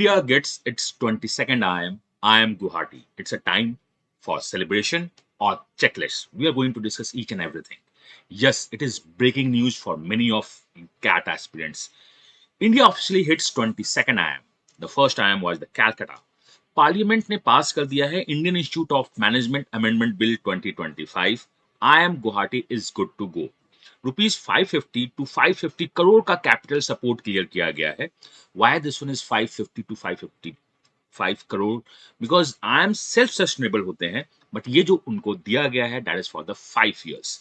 India gets its 22nd IIM Guwahati. It's a time for celebration or checklist. We are going to discuss each and everything. Yes, it is breaking news for many of CAT aspirants. India officially hits 22nd IIM. The first IIM was the Calcutta. Parliament ने पास कर दिया है Indian Institute of Management amendment bill 2025. IIM Guwahati is good to go. Rupees 550 to 550 crore का capital support clear किया गया है. Why this one is 550 to 555 crore? Because IIM self sustainable होते हैं, बट ये जो उनको दिया गया है that is for the 5 years.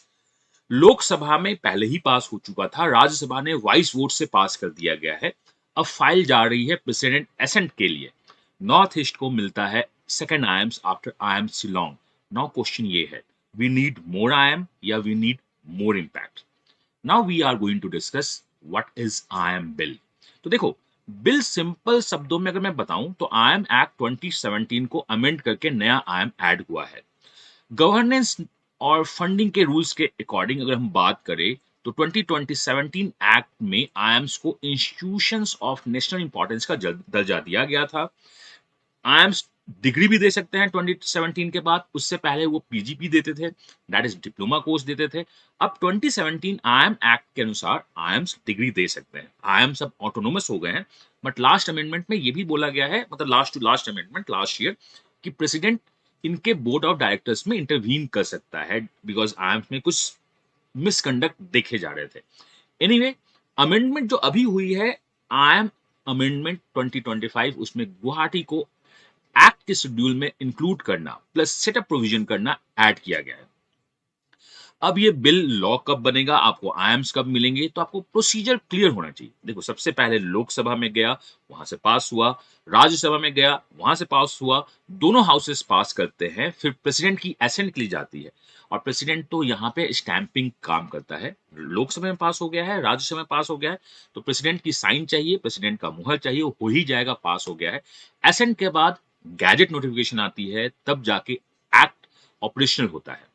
Lok Sabha में पहले ही पास हो चुका था, राज्यसभा ने वॉइस वोट से पास कर दिया गया है. अब फाइल जा रही है प्रेसिडेंट एसेंट के लिए. नॉर्थ ईस्ट को मिलता है second IIMs after IIM Shillong. Now question ये है, वी नीड मोर IIM या we need more impact? Now we are going to discuss what is IIM bill. तो देखो, बिल सिंपल शब्दों में अगर मैं बताऊं तो IIM एक्ट 2017 को अमेंड करके नया IIM ऐड हुआ है. गवर्नेंस और फंडिंग के रूल्स के अकॉर्डिंग अगर हम बात करें तो 2017 एक्ट में IIMs को इंस्टीट्यूशंस ऑफ नेशनल इंपॉर्टेंस का दर्जा दिया गया था. IIMs डिग्री भी दे सकते हैं 2017 के बाद. उससे पहले वो PGP देते थे, दैट इज डिप्लोमा कोर्स देते थे. अब 2017 IIM एक्ट के अनुसार IIMs डिग्री दे सकते हैं. IIMs अब ऑटोनोमस हो गए हैं, बट लास्ट अमेंडमेंट में ये भी बोला गया है, मतलब last to last amendment last year, कि प्रेसिडेंट इनके बोर्ड ऑफ डायरेक्टर्स में इंटरवीन कर सकता है बिकॉज IIMs में कुछ मिसकंडक्ट देखे जा रहे थे. एनीवे, अमेंडमेंट जो अभी हुई है IIM अमेंडमेंट 2025, उसमें गुवाहाटी को एक्ट के शेड्यूल में इंक्लूड करना प्लस सेटअप प्रोविजन करना ऐड किया गया है. अब ये बिल लॉ कब बनेगा, आपको IIMs कब मिलेंगे, तो आपको प्रोसीजर क्लियर होना चाहिए. देखो, सबसे पहले लोकसभा में गया, वहां से पास हुआ. राज्यसभा में गया, वहां से पास हुआ. दोनों हाउसेस पास करते हैं, फिर प्रेसिडेंट की एसेंट के लिए जाती है. और प्रेसिडेंट तो यहाँ पे स्टैंपिंग काम करता है. लोकसभा में पास हो गया है, राज्यसभा में पास हो गया है, तो प्रेसिडेंट की साइन चाहिए, प्रेसिडेंट का मुहर चाहिए, वो हो ही जाएगा, पास हो गया है. एसेंट के बाद गैजेट नोटिफिकेशन आती है, तब जाके एक्ट ऑपरेशनल होता है.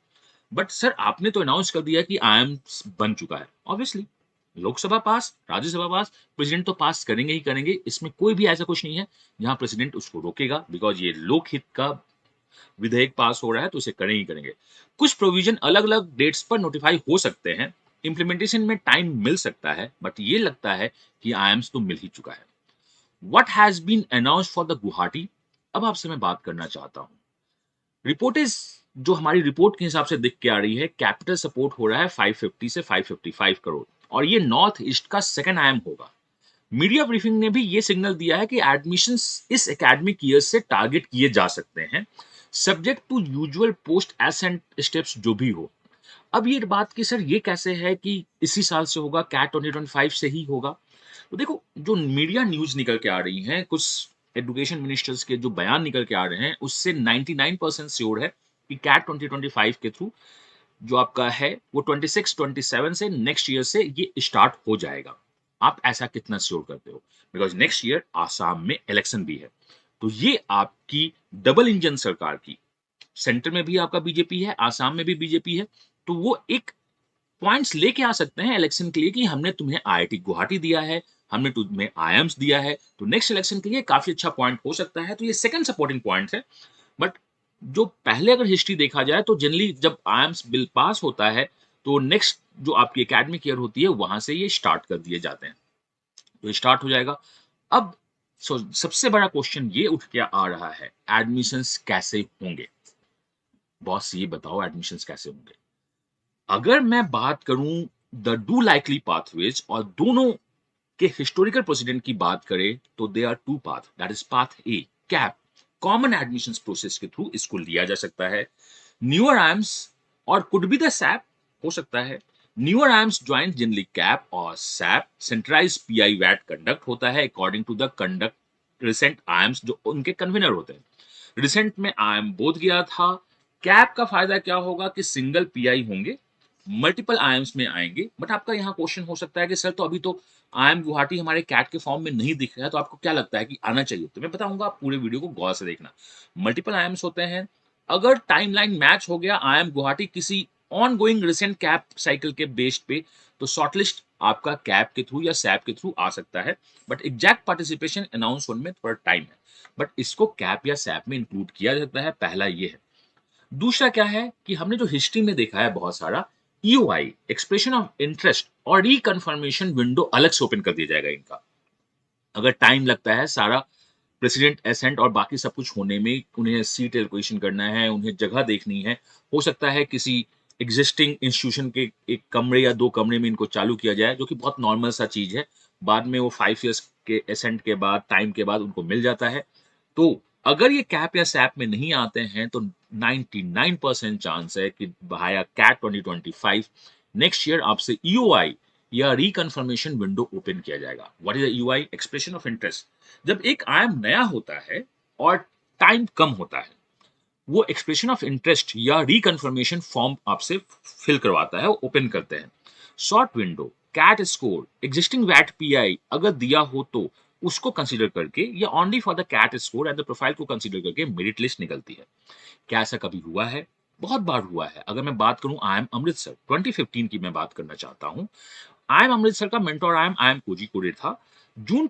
बट सर, आपने तो अनाउंस कर दिया कि IIM बन चुका है. ऑब्वियसली लोकसभा पास, राज्यसभा पास, प्रेसिडेंट तो पास करेंगे ही करेंगे. इसमें कोई भी ऐसा कुछ नहीं है जहां प्रेसिडेंट उसको रोकेगा, बिकॉज ये लोकहित का विधेयक पास हो रहा है, तो इसे करेंगे ही करेंगे. कुछ प्रोविजन अलग अलग डेट्स पर नोटिफाई हो सकते हैं, इंप्लीमेंटेशन में टाइम मिल सकता है, बट ये लगता है कि IIMs तो मिल ही चुका है. What has been announced for the Guwahati? अब आपसे मैं बात करना चाहता हूं. रिपोर्ट इज, जो हमारी रिपोर्ट के हिसाब से दिख के आ रही है, कैपिटल सपोर्ट हो रहा है 550 से 555 करोड़, और ये नॉर्थ ईस्ट का सेकंड IIM होगा. मीडिया ब्रीफिंग ने भी ये सिग्नल दिया है कि एडमिशंस इस एकेडमिक ईयर से टारगेट किए जा सकते हैं, subject to usual post assent steps जो भी हो. अब ये बात कि सर ये कैसे है कि इसी साल से होगा, कैट 2025 से ही होगा? तो देखो, जो मीडिया न्यूज निकल के आ रही हैं, कुछ एजुकेशन मिनिस्टर्स के जो बयान निकल के आ रहे हैं, उससे 99% श्योर है कि कैट 2025 के थ्रू जो आपका है वो 26-27 से नेक्स्ट ईयर से ये स्टार्ट हो जाएगा. आप ऐसा कितना श्योर करते हो? बिकॉज नेक्स्ट ईयर आसाम में इलेक्शन भी है, तो ये आपकी डबल इंजन सरकार की, सेंटर में भी आपका बीजेपी है, आसाम में भी बीजेपी है, तो वो एक पॉइंट्स लेके आ सकते हैं इलेक्शन के लिए कि हमने तुम्हें IIT गुवाहाटी दिया है, हमने तुम्हें IIMs दिया है, तो नेक्स्ट इलेक्शन के लिए काफी अच्छा पॉइंट हो सकता है. तो ये सेकंड सपोर्टिंग पॉइंट है. बट जो पहले अगर हिस्ट्री देखा जाए तो जनरली जब IIMs बिल पास होता है तो नेक्स्ट जो आपकी एकेडमिक ईयर होती है वहां से ये स्टार्ट कर दिए जाते हैं, तो स्टार्ट हो जाएगा. अब सबसे बड़ा क्वेश्चन ये उठ के आ रहा है, एडमिशंस कैसे होंगे? बॉस ये बताओ, एडमिशंस कैसे होंगे? अगर मैं बात करूं द डू लाइकली पाथवेज और दोनों के हिस्टोरिकल प्रेसिडेंट की बात करें तो there are two path. That is path A, CAP, common admissions process के थ्रू इसको लिया जा सकता है. न्यूअर IIMs और कुड बी द सैप हो सकता है. Newer IIMs join generally CAP और सैप. सेंट्रलाइज PI वैट कंडक्ट होता है according to the conduct recent IIMs जो उनके कन्वीनर होते हैं. रिसेंट में IIM बोध गया था. कैप का फायदा क्या होगा कि सिंगल PI होंगे, मल्टीपल IIMs में आएंगे. बट आपका यहाँ क्वेश्चन हो सकता है कि सर तो अभी तो IIM गुवाहाटी हमारे कैट के फॉर्म में नहीं दिख रहा है, तो आपको क्या लगता है कि आना चाहिए? तो मैं बताऊंगा, आप पूरे वीडियो को गौर से देखना. मल्टीपल IIMs होते हैं. अगर टाइमलाइन मैच हो गया IIM गुवाहाटी किसी on going recent cap cycle के बेस्ड पे, तो शॉर्टलिस्ट आपका कैप के थ्रू या सैप के थ्रू आ सकता है, बट एग्जैक्ट पार्टिसिपेशन अनाउंस होने में थोड़ा टाइम है, बट इसको कैप या सैप में इंक्लूड किया जाता है। पहला ये है। दूसरा क्या है कि हमने जो हिस्ट्री में देखा है बहुत सारा, ईओआई एक्सप्रेशन ऑफ इंटरेस्ट और रिकन्फर्मेशन विंडो अलग से ओपन कर दिया जाएगा इनका। अगर टाइम लगता है सारा प्रेसिडेंट एसेंट और बाकी सब कुछ होने में, उन्हें सीट एलोकेशन करना है, उन्हें जगह देखनी है, हो सकता है किसी एग्जिस्टिंग इंस्टीट्यूशन के एक कमरे या दो कमरे में इनको चालू किया जाए, जो कि बहुत नॉर्मल सा चीज है। बाद में वो 5 इयर्स के एसेंट के बाद, टाइम के बाद उनको मिल जाता है। तो अगर ये कैप या सैप में नहीं आते हैं तो 99% चांस है कि भाया कैट 2025 नेक्स्ट ईयर आपसे ईओआई या रिकन्फर्मेशन विंडो ओपन किया जाएगा। What is EOI? Expression of interest. जब एक आयाम नया होता है और टाइम कम होता है, वो एक्सप्रेशन ऑफ इंटरेस्ट या रिकन्फर्मेशन फॉर्म आपसे फिल करवाता है, ओपन करते हैं। Short window, CAT score, existing वैट पीआई अगर दिया हो तो उसको कंसीडर करके, या only for the CAT score and the profile को कंसीडर करके मेरिट लिस्ट निकलती है। क्या ऐसा कभी हुआ है? बहुत बार हुआ है। अगर मैं बात करूं आई एम अमृतसर 2015 की मैं बात करना चाहता हूं। आई एम अमृतसर का मेंटोर आई एम कोजीकोडे था। जून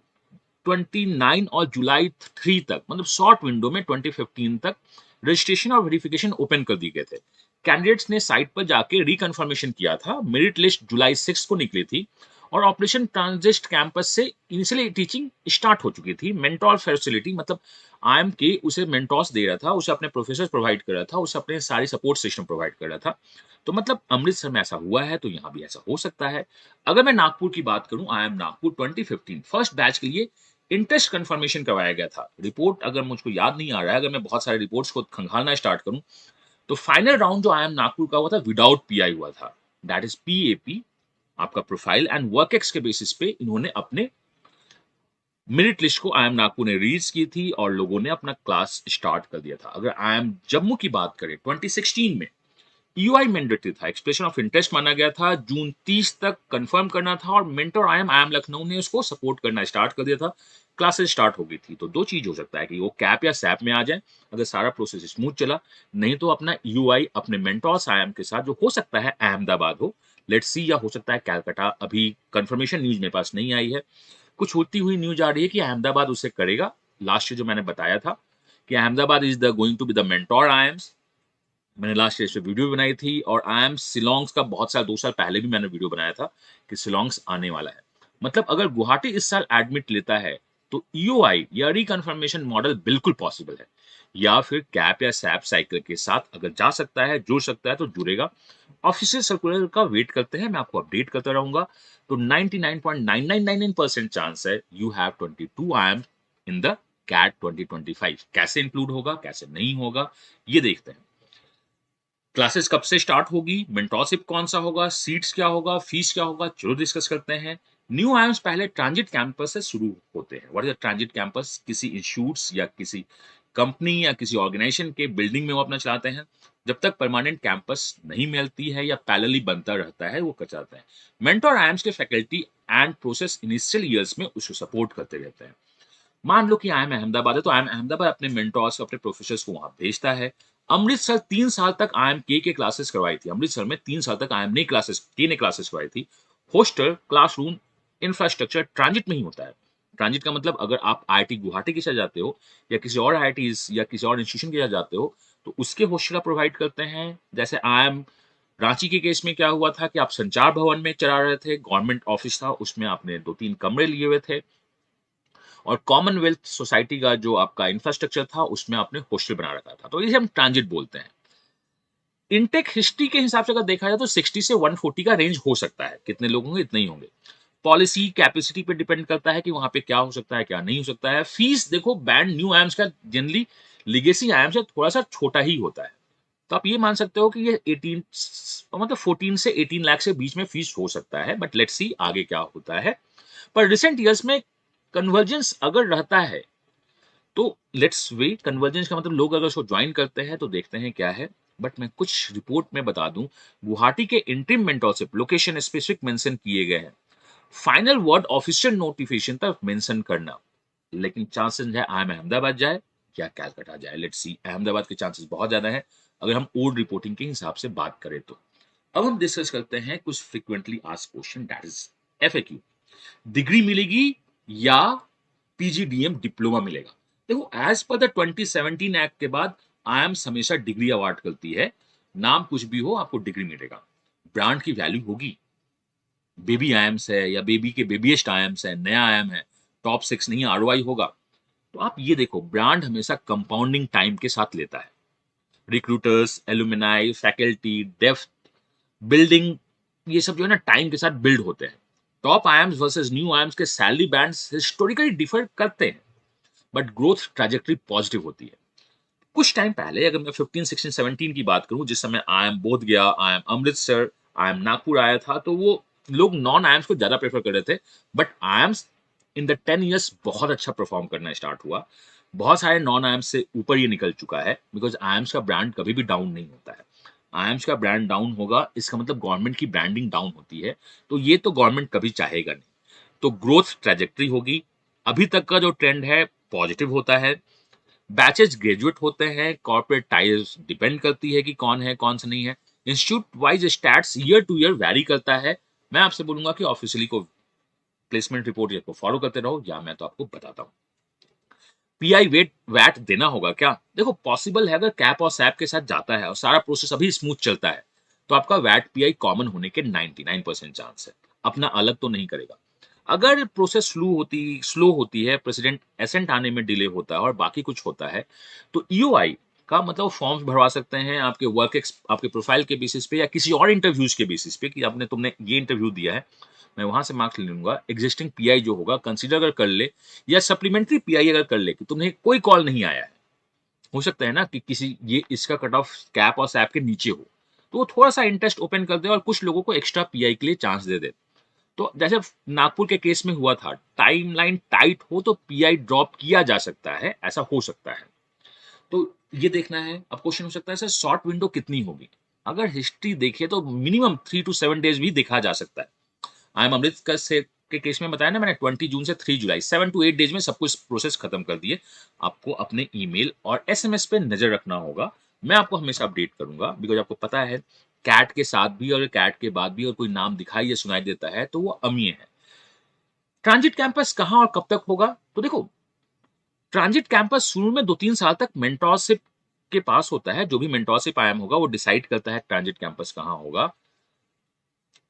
29 और जुलाई 3 तक, मतलब शॉर्ट विंडो में 2015 तक रजिस्ट्रेशन और वेरिफिकेशन ओपन कर दिए गए थे। कैंडिडेट्स ने साइट पर जाके रिकन्फर्मेशन किया था। मेरिट लिस्ट जुलाई 6 को निकली थी और ऑपरेशन ट्रांजिस्ट कैंपस से इनिशियली टीचिंग स्टार्ट हो चुकी थी। मेंटोर फैसिलिटी मतलब आईएम के उसे मेंटोर्स दे रहा था, उसे अपने प्रोफेसर प्रोवाइड कर रहा था, उसे अपने सारे सपोर्ट सिस्टम प्रोवाइड कर रहा था। तो मतलब अमृतसर में ऐसा हुआ है तो यहाँ भी ऐसा हो सकता है। अगर मैं नागपुर की बात करूं, I am Nagpur 2015 first batch के लिए इंटरेस्ट कंफर्मेशन करवाया गया था। रिपोर्ट अगर मुझको याद नहीं आ रहा है, अगर मैं बहुत सारे रिपोर्ट्स को खंगालना स्टार्ट करूं, तो फाइनल राउंड जो आई एम नागपुर का हुआ था विदाउट पीआई हुआ था। That is PAP. आपका प्रोफाइल एंड वर्क एक्स के बेसिस पे इन्होंने अपने मेरिट लिस्ट को आई एम नागपुर ने रिलीज की थी और लोगों ने अपना क्लास स्टार्ट कर दिया था। अगर आई एम जम्मू की बात करें 2016 में, ईओआई मैंडेटरी था, एक्सप्रेशन ऑफ इंटरेस्ट माना गया था, जून 30 तक कंफर्म करना था और मेंटर आई एम लखनऊ ने उसको सपोर्ट करना स्टार्ट कर दिया था। क्लासेस स्टार्ट हो गई थी। तो दो चीज हो सकता है कि वो कैप या सैप में आ जाए अगर सारा प्रोसेस स्मूथ चला, नहीं तो अपना ईओआई अपने मेंटोर्स आईएम के साथ, जो हो सकता है अहमदाबाद हो, लेट्स सी, या हो सकता है कैलकाटा। अभी कंफर्मेशन न्यूज मेरे पास नहीं आई है। कुछ होती हुई न्यूज आ रही है कि अहमदाबाद उसे करेगा। लास्ट ईयर जो मैंने बताया था कि Ahmedabad is the going to be the mentor IIMs, मैंने लास्ट ईयर इस पे वीडियो भी बनाई थी। और आई एम शिलोंग्स का बहुत साल 2 साल पहले भी मैंने वीडियो बनाया था कि शिलोंग्स आने वाला है। मतलब अगर गुवाहाटी इस साल एडमिट लेता है तो ईओआई या रिकन्फर्मेशन मॉडल बिल्कुल पॉसिबल है, या फिर कैप या सैप साइकिल के साथ अगर जा सकता है, जुड़ सकता है तो जुड़ेगा। ऑफिशियल सर्कुलर का वेट करते हैं, मैं आपको अपडेट करता रहूंगा। तो 99.9999% चांस है you have 22 I in the CAT 2025। कैसे इंक्लूड होगा, कैसे नहीं होगा, ये देखते हैं। क्लासेस कब से स्टार्ट होगी, मेंटोरशिप कौन सा होगा, सीट्स क्या होगा, फीस क्या होगा, चलो डिस्कस करते हैं। न्यू आयम्स पहले ट्रांजिट कैंपस से शुरू होते हैं। What is transit campus? किसी इंस्टीट्यूट्स या किसी कंपनी या किसी ऑर्गेनाइजेशन के बिल्डिंग में वो अपना चलाते हैं। जब तक परमानेंट कैंपस नहीं मिलती है या पैरेलली बनता रहता है, वो कर जाते हैं। मेंटोर आयम्स के faculty and process initial years में उसको सपोर्ट करते रहते हैं। मान लो कि आईएम अहमदाबाद है तो आईएम अहमदाबाद अपने मेंटोर्स, अपने प्रोफेसर्स को वहां भेजता है। अमृतसर 3 साल तक आईएम के क्लासेस करवाई थी। अमृतसर में 3 साल तक आईएम ने क्लासेस, के ने क्लासेस करवाई थी। हॉस्टल, क्लासरूम, इंफ्रास्ट्रक्चर ट्रांजिट में ही होता है। ट्रांजिट का मतलब अगर आप आईआईटी गुवाहाटी के साथ जाते हो या किसी और आईआईटी या किसी और इंस्टीट्यूशन के साथ जाते हो तो उसके हॉस्टल प्रोवाइड करते हैं। जैसे आईएम रांची के केस में क्या हुआ था कि आप संचार भवन में चला रहे थे, गवर्नमेंट ऑफिस था, उसमें आपने 2-3 कमरे लिए हुए थे और कॉमनवेल्थ सोसाइटी का जो आपका इंफ्रास्ट्रक्चर था उसमें आपने हॉस्टल बना रखा था। तो इसे हम ट्रांजिट बोलते हैं। इनटेक हिस्ट्री के हिसाब से अगर देखा जाए तो 60 से 140 का रेंज हो सकता है। कितने लोग होंगे? इतने ही होंगे। पॉलिसी कैपेसिटी पे डिपेंड करता है कि वहां पे क्या हो सकता है, क्या नहीं हो सकता है। फीस देखो, बैंड न्यू आयम्स का जनरली लिगेसी आयम्स से थोड़ा सा छोटा ही होता है। तो आप ये मान सकते हो कि ये 18, मतलब 14 से 18 लाख से बीच में फीस हो सकता है। बट लेट्स सी आगे क्या होता है। पर रिसेंट ईयर्स में कन्वर्जेंस अगर रहता है तो लेट्स वेट। कन्वर्जेंस का मतलब लोग अगर उसको ज्वाइन करते हैं तो देखते हैं क्या है। बट मैं कुछ रिपोर्ट में बता दूं, गुवाहाटी के interim mentorship location specific mention किए गए हैं। फाइनल वर्ड ऑफिशियल नोटिफिकेशन तक मेंशन करना, लेकिन चांसेस है आई एम अहमदाबाद जाए या कैलकाटा जाए। लेट्स सी, अहमदाबाद के चांसेस बहुत ज्यादा है अगर हम ओल्ड रिपोर्टिंग के हिसाब से बात करें तो। अब हम डिस्कस करते हैं कुछ frequently asked question, that is FAQ, degree मिलेगी या PGDM डिप्लोमा मिलेगा। देखो एज पर द 2017 एक्ट के बाद आईएम्स हमेशा डिग्री अवार्ड करती है, नाम कुछ भी हो आपको डिग्री मिलेगा, ब्रांड की वैल्यू होगी। बेबी आईएम्स है या बेबी के बेबीएस्ट आईएम्स है, नया आईएम है, टॉप 6 नहीं ROI होगा। तो आप ये देखो ब्रांड हमेशा कंपाउंडिंग टाइम के साथ लेता है। Recruiters, alumni, faculty, depth, building, ये सब जो है ना टाइम के साथ बिल्ड होते हैं। Top IIMs versus new IIMs के सैलरी बैंड्स हिस्टोरिकली डिफर करते हैं, बट ग्रोथ ट्रैजेक्टरी पॉजिटिव होती है। कुछ टाइम पहले अगर मैं 15, 16, 17 की बात करूं, जिस समय आई एम बोध गया, I am Amritsar, I am Nagpur आया था, तो वो लोग नॉन आईएम्स को ज्यादा प्रेफर कर रहे थे। But IIMs in the 10 years बहुत अच्छा परफॉर्म करना स्टार्ट हुआ। बहुत सारे नॉन आईएम्स से ऊपर ये निकल चुका है, बिकॉज आईएम्स का ब्रांड कभी भी डाउन नहीं होता है। आईएम्स का ब्रांड डाउन होगा इसका मतलब गवर्नमेंट की ब्रांडिंग डाउन होती है, तो ये तो गवर्नमेंट कभी चाहेगा नहीं। तो ग्रोथ ट्रैजेक्टरी होगी। अभी तक का जो ट्रेंड है पॉजिटिव होता है। बैचेज ग्रेजुएट होते हैं, कॉर्पोरेट टाइल्स डिपेंड करती है कि कौन है कौन सा नहीं है। Institute wise stats year to year vary करता है। मैं आपसे बोलूंगा कि ऑफिशियली को प्लेसमेंट रिपोर्ट को फॉलो करते रहो, या मैं तो आपको बताता हूँ। पीआई वेट वैट देना होगा क्या? देखो पॉसिबल है, अगर कैप और सैप के साथ जाता है और सारा प्रोसेस अभी स्मूथ चलता है तो आपका वैट पीआई कॉमन होने के 99% चांस है, अपना अलग तो नहीं करेगा। अगर प्रोसेस स्लो होती है, प्रेसिडेंट एसेंट आने में डिले होता है और बाकी कुछ होता है, तो ईओआई का मतलब फॉर्म्स भरवा सकते हैं आपके आपके प्रोफाइल के बेसिस पे या किसी और इंटरव्यूज के बेसिस पे कि आपने तुमने ये इंटरव्यू दिया है, मैं वहां से मार्क्स ले लूंगा। एग्जिस्टिंग पीआई जो होगा कंसीडर अगर कर ले, या सप्लीमेंट्री पीआई अगर कर ले कि तुम्हें कोई कॉल नहीं आया है, हो सकता है ना कि किसी ये इसका कट ऑफ कैप और सैप के नीचे हो, तो वो थोड़ा सा इंटरेस्ट ओपन कर दे और कुछ लोगों को एक्स्ट्रा पीआई के लिए चांस दे दे। तो जैसे नागपुर के केस में हुआ था, टाइमलाइन टाइट हो तो पीआई ड्रॉप किया जा सकता है, ऐसा हो सकता है। तो ये देखना है। अब क्वेश्चन हो सकता है सर शॉर्ट विंडो कितनी होगी? अगर हिस्ट्री देखिए तो मिनिमम 3 to 7 days भी देखा जा सकता है। आई एम अमृतसर से के केस में बताया ना मैंने, 20 जून से 3 जुलाई, 7 to 8 days में सब कुछ प्रोसेस खत्म कर दिए। आपको अपने ईमेल और एसएमएस पे नजर रखना होगा। मैं आपको हमेशा अपडेट करूंगा, बिकॉज आपको पता है कैट के साथ भी और कैट के बाद भी और कोई नाम दिखाई या सुनाई देता है तो वो अमीय है। ट्रांजिट कैंपस कहाँ और कब तक होगा? तो देखो ट्रांजिट कैंपस शुरू में 2-3 साल तक मेंटोरशिप के पास होता है। जो भी मेंटोरशिप आईएम होगा वो डिसाइड करता है ट्रांजिट कैंपस कहाँ होगा।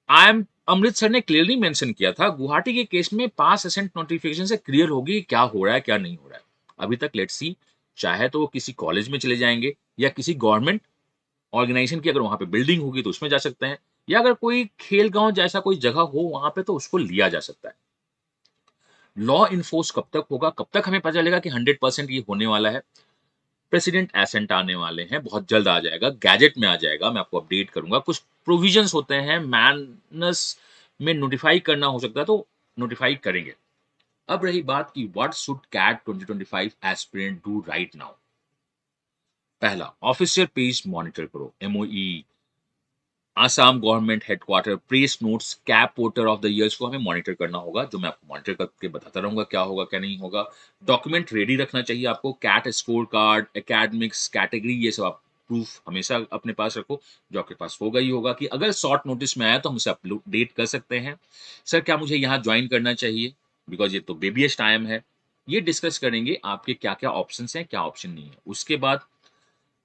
आईएम अमृतसर ने क्लियरली मेंशन किया था, गुवाहाटी के केस में पास एसेंट नोटिफिकेशन से क्लियर होगी क्या हो रहा है क्या नहीं हो रहा है। अभी तक लेट्स सी, चाहे तो वो किसी कॉलेज में चले जाएंगे या किसी गवर्नमेंट ऑर्गेनाइजेशन की अगर वहां पे बिल्डिंग होगी तो उसमें जा सकते हैं, या अगर कोई खेल गांव जैसा कोई जगह हो वहां पे तो उसको लिया जा सकता है। लॉ इन्फोर्स कब तक होगा, कब तक हमें पता चलेगा कि 100% ये होने वाला है? प्रेसिडेंट एसेंट आने वाले हैं, बहुत जल्द आ जाएगा, गैजेट में आ जाएगा, मैं आपको अपडेट करूंगा। कुछ प्रोविजंस होते हैं मैनस में नोटिफाई करना हो सकता है, तो नोटिफाई करेंगे। अब रही बात कि what should CAT 2025 aspirant do right now. पहला, ऑफिशियल पेज मॉनिटर करो, MoE, Assam government headquarter, press notes, CAP portal of the years को हमें मॉनिटर करना होगा, जो मैं आपको मॉनिटर करके बताता रहूंगा क्या होगा क्या नहीं होगा। डॉक्यूमेंट रेडी रखना चाहिए आपको, CAT score card, academics, category, ये सब आप प्रूफ हमेशा अपने पास रखो, जो आपके पास होगा ही होगा, कि अगर शॉर्ट नोटिस में आया तो हम उसे अपडेट कर सकते हैं। सर क्या मुझे यहाँ ज्वाइन करना चाहिए, बिकॉज ये तो बेबीएस्ट टाइम है। ये डिस्कस करेंगे आपके क्या क्या ऑप्शन हैं क्या ऑप्शन नहीं है। उसके बाद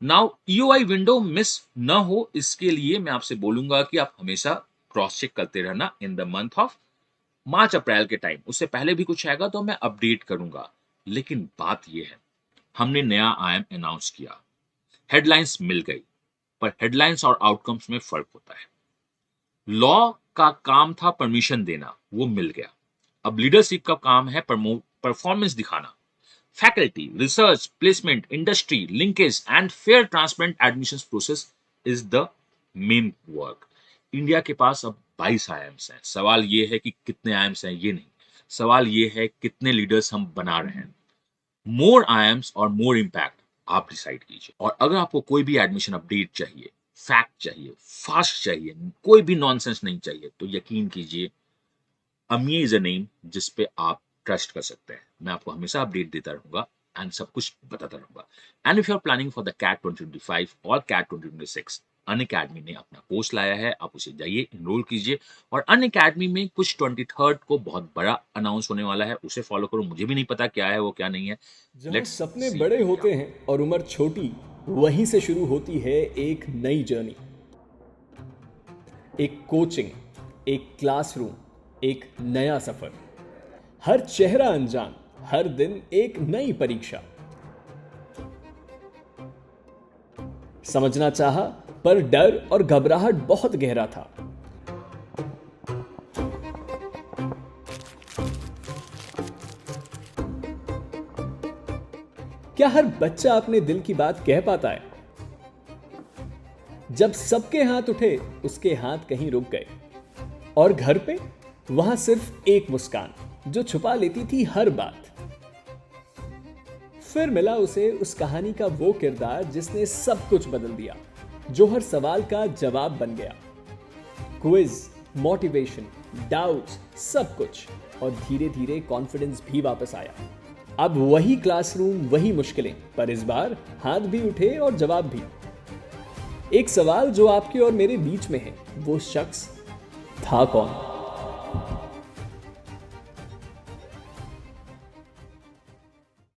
नाउ ईओआई विंडो मिस न हो, इसके लिए मैं आपसे बोलूंगा कि आप हमेशा क्रॉस चेक करते रहना in the month of March April के टाइम। उससे पहले भी कुछ आएगा तो मैं अपडेट करूंगा। लेकिन बात यह है, हमने नया आईएम अनाउंस किया, हेडलाइंस मिल गई, पर हेडलाइंस और आउटकम्स में फर्क होता है। लॉ का काम था परमिशन देना, वो मिल गया। अब लीडरशिप का काम है परफॉर्मेंस दिखाना। Faculty, research, placement, industry, linkage, and fair, transparent admissions process is the main work. India के पास अब 22 आईएम्स हैं। सवाल ये है कि कितने आईएम्स हैं ये नहीं, सवाल ये है कितने लीडर्स हम बना रहे हैं। मोर आईएम्स और मोर इम्पैक्ट आप डिसाइड कीजिए। और अगर आपको कोई भी एडमिशन अपडेट चाहिए, फैक्ट चाहिए, फास्ट चाहिए, कोई भी नॉनसेंस नहीं चाहिए, तो यकीन कीजिए अमी इज अ नेम जिस पे आप ट्रस्ट कर सकते हैं। मैं आपको हमेशा अपडेट देता रहूंगा एंड सब कुछ बताता रहूंगा। And if you are planning for the CAT 2025 और कैट 2026, अनअकैडमी ने अपना कोर्स लाया है, आप उसे जाइए एनरोल कीजिए और अनअकैडमी में कुछ 23rd को बहुत बड़ा अनाउंस होने वाला है, उसे फॉलो करो। मुझे भी नहीं पता क्या है वो क्या नहीं है। जहाँ लेट्स सपने सी बड़े क्या होते हैं और उम्र छोटी, वहीं से शुरू होती है एक नई जर्नी। एक कोचिंग, एक क्लासरूम, एक नया सफर। हर चेहरा अनजान, हर दिन एक नई परीक्षा। समझना चाहा, पर डर और घबराहट बहुत गहरा था। क्या हर बच्चा अपने दिल की बात कह पाता है? जब सबके हाथ उठे, उसके हाथ कहीं रुक गए। और घर पे वहां सिर्फ एक मुस्कान जो छुपा लेती थी हर बात। फिर मिला उसे उस कहानी का वो किरदार जिसने सब कुछ बदल दिया, जो हर सवाल का जवाब बन गया। क्विज, मोटिवेशन, डाउट्स, सब कुछ। और धीरे धीरे कॉन्फिडेंस भी वापस आया। अब वही क्लासरूम, वही मुश्किलें, पर इस बार हाथ भी उठे और जवाब भी। एक सवाल जो आपके और मेरे बीच में है, वो शख्स था कौन?